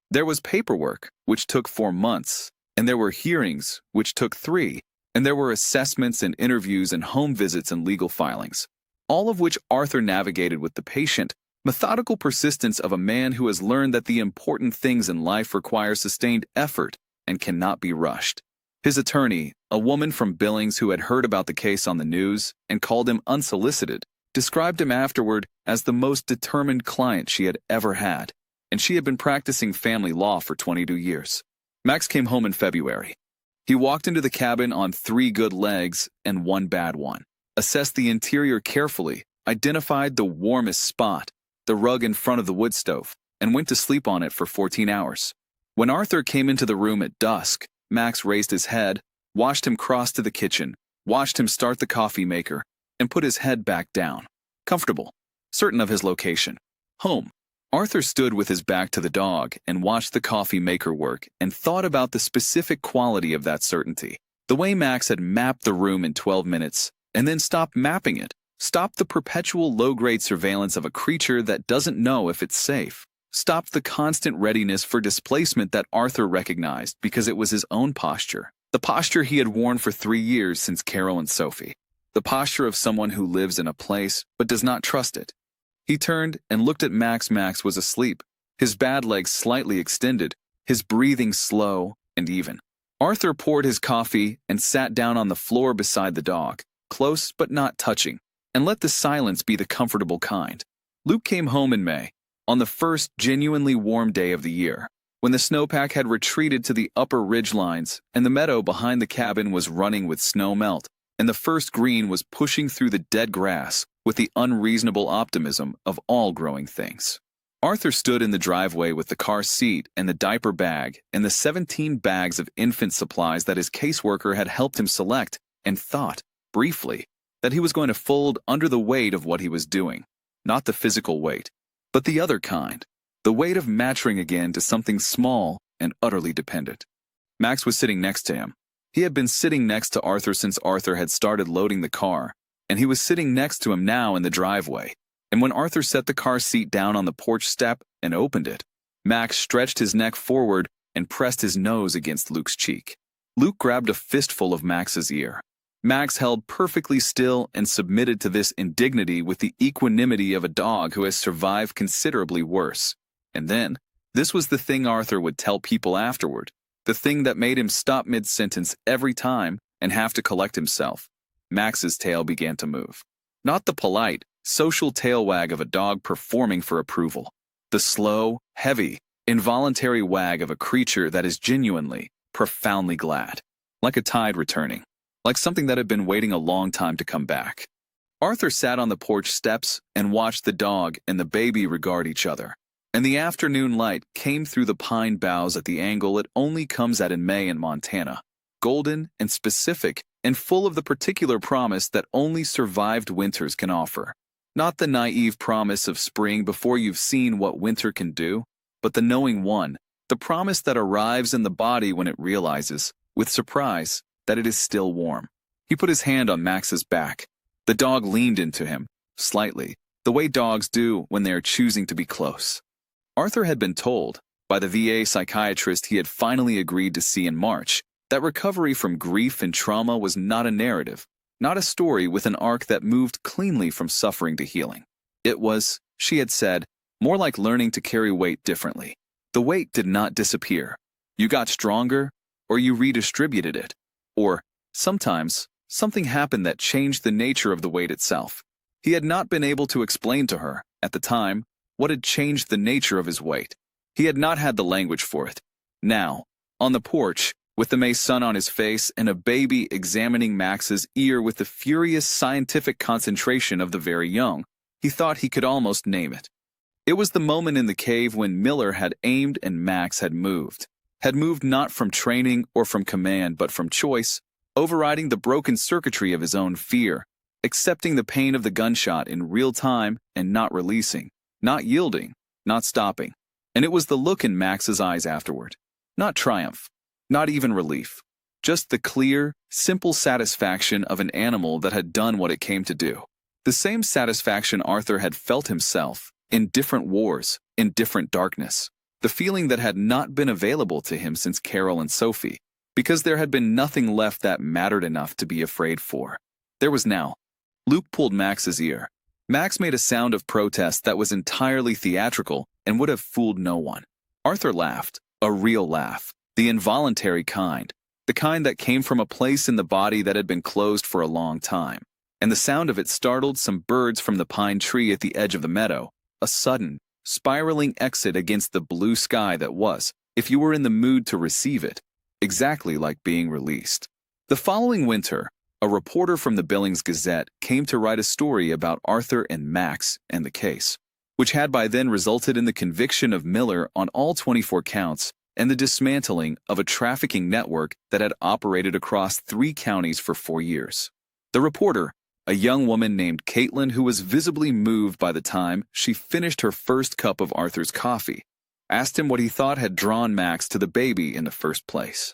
There was paperwork, which took 4 months, and there were hearings, which took 3, and there were assessments and interviews and home visits and legal filings, all of which Arthur navigated with the patient, methodical persistence of a man who has learned that the important things in life require sustained effort and cannot be rushed. His attorney, a woman from Billings who had heard about the case on the news and called him unsolicited, described him afterward as the most determined client she had ever had, and she had been practicing family law for 22 years. Max came home in February. He walked into the cabin on 3 good legs and 1 bad one, assessed the interior carefully, identified the warmest spot, the rug in front of the wood stove, and went to sleep on it for 14 hours. When Arthur came into the room at dusk, Max raised his head, watched him cross to the kitchen, watched him start the coffee maker, and put his head back down, comfortable, certain of his location, home. Arthur stood with his back to the dog and watched the coffee maker work and thought about the specific quality of that certainty. The way Max had mapped the room in 12 minutes and then stopped mapping it, stopped the perpetual low-grade surveillance of a creature that doesn't know if it's safe, stopped the constant readiness for displacement that Arthur recognized because it was his own posture, the posture he had worn for 3 years since Carol and Sophie, the posture of someone who lives in a place but does not trust it. He turned and looked at Max. Max was asleep, his bad legs slightly extended, his breathing slow and even. Arthur poured his coffee and sat down on the floor beside the dog, close but not touching, and let the silence be the comfortable kind. Luke came home in May, on the first genuinely warm day of the year, when the snowpack had retreated to the upper ridgelines and the meadow behind the cabin was running with snow melt, and the first green was pushing through the dead grass with the unreasonable optimism of all growing things. Arthur stood in the driveway with the car seat and the diaper bag and the 17 bags of infant supplies that his caseworker had helped him select and thought, briefly, that he was going to fold under the weight of what he was doing, not the physical weight, but the other kind, the weight of maturing again to something small and utterly dependent. Max was sitting next to him. He had been sitting next to Arthur since Arthur had started loading the car, and he was sitting next to him now in the driveway. And when Arthur set the car seat down on the porch step and opened it, Max stretched his neck forward and pressed his nose against Luke's cheek. Luke grabbed a fistful of Max's ear. Max held perfectly still and submitted to this indignity with the equanimity of a dog who has survived considerably worse. And then, this was the thing Arthur would tell people afterward, the thing that made him stop mid-sentence every time and have to collect himself. Max's tail began to move. Not the polite, social tail wag of a dog performing for approval. The slow, heavy, involuntary wag of a creature that is genuinely, profoundly glad. Like a tide returning. Like something that had been waiting a long time to come back. Arthur sat on the porch steps and watched the dog and the baby regard each other. And the afternoon light came through the pine boughs at the angle it only comes at in May in Montana. Golden and specific and full of the particular promise that only survived winters can offer. Not the naive promise of spring before you've seen what winter can do, but the knowing one, the promise that arrives in the body when it realizes, with surprise, that it is still warm. He put his hand on Max's back. The dog leaned into him, slightly, the way dogs do when they are choosing to be close. Arthur had been told, by the VA psychiatrist he had finally agreed to see in March, that recovery from grief and trauma was not a narrative, not a story with an arc that moved cleanly from suffering to healing. It was, she had said, more like learning to carry weight differently. The weight did not disappear. You got stronger, or you redistributed it. Or, sometimes, something happened that changed the nature of the weight itself. He had not been able to explain to her, at the time, what had changed the nature of his weight. He had not had the language for it. Now, on the porch, with the May sun on his face and a baby examining Max's ear with the furious scientific concentration of the very young, he thought he could almost name it. It was the moment in the cave when Miller had aimed and Max had moved. Had moved not from training or from command but from choice, overriding the broken circuitry of his own fear, accepting the pain of the gunshot in real time and not releasing, not yielding, not stopping. And it was the look in Max's eyes afterward. Not triumph, not even relief. Just the clear, simple satisfaction of an animal that had done what it came to do. The same satisfaction Arthur had felt himself, in different wars, in different darkness. The feeling that had not been available to him since Carol and Sophie, because there had been nothing left that mattered enough to be afraid for. There was now. Luke pulled Max's ear. Max made a sound of protest that was entirely theatrical and would have fooled no one. Arthur laughed, a real laugh, the involuntary kind, the kind that came from a place in the body that had been closed for a long time. And the sound of it startled some birds from the pine tree at the edge of the meadow, a sudden, spiraling exit against the blue sky that was, if you were in the mood to receive it, exactly like being released. The following winter, a reporter from the Billings Gazette came to write a story about Arthur and Max and the case, which had by then resulted in the conviction of Miller on all 24 counts and the dismantling of a trafficking network that had operated across 3 counties for 4 years. The reporter, a young woman named Caitlin who was visibly moved by the time she finished her first cup of Arthur's coffee, asked him what he thought had drawn Max to the baby in the first place.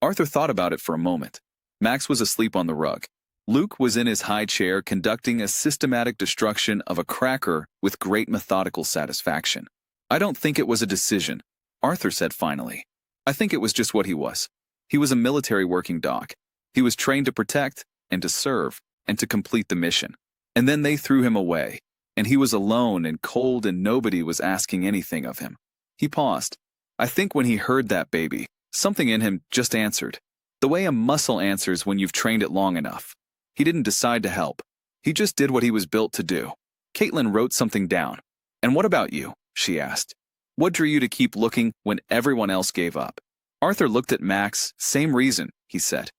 Arthur thought about it for a moment. Max was asleep on the rug. Luke was in his high chair conducting a systematic destruction of a cracker with great methodical satisfaction. I don't think it was a decision, Arthur said finally. I think it was just what he was. He was a military working dog. He was trained to protect and to serve and to complete the mission. And then they threw him away, and he was alone and cold and nobody was asking anything of him. He paused. I think when he heard that baby, something in him just answered. The way a muscle answers when you've trained it long enough. He didn't decide to help. He just did what he was built to do. Caitlin wrote something down. And what about you? She asked. What drew you to keep looking when everyone else gave up? Arthur looked at Max, same reason, he said.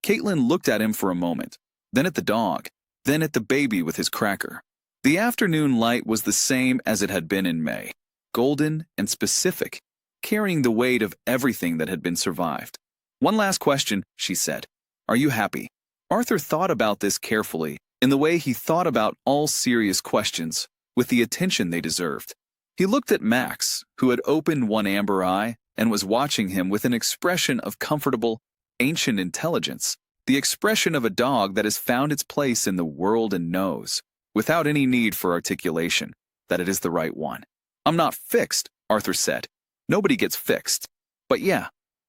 Caitlin looked at him for a moment, then at the dog, then at the baby with his cracker. The afternoon light was the same as it had been in May, golden and specific, carrying the weight of everything that had been survived. One last question, she said. Are you happy? Arthur thought about this carefully, in the way he thought about all serious questions, with the attention they deserved. He looked at Max, who had opened one amber eye and was watching him with an expression of comfortable, ancient intelligence, The expression of a dog that has found its place in the world and knows, without any need for articulation, that it is the right one. I'm not fixed, Arthur said. Nobody gets fixed. But yeah.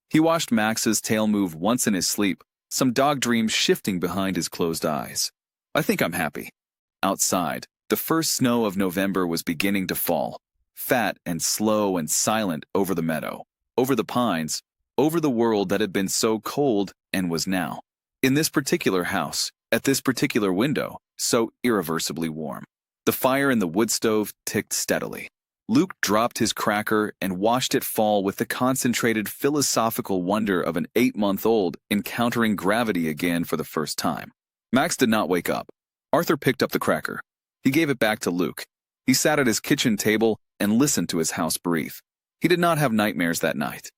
He watched Max's tail move once in his sleep, some dog dreams shifting behind his closed eyes. I think I'm happy. Outside, the first snow of November was beginning to fall, fat and slow and silent over the meadow, over the pines, over the world that had been so cold and was now, in this particular house, at this particular window, so irreversibly warm. The fire in the wood stove ticked steadily. Luke dropped his cracker and watched it fall with the concentrated philosophical wonder of an 8-month-old encountering gravity again for the first time. Max did not wake up. Arthur picked up the cracker. He gave it back to Luke. He sat at his kitchen table and listened to his house breathe. He did not have nightmares that night.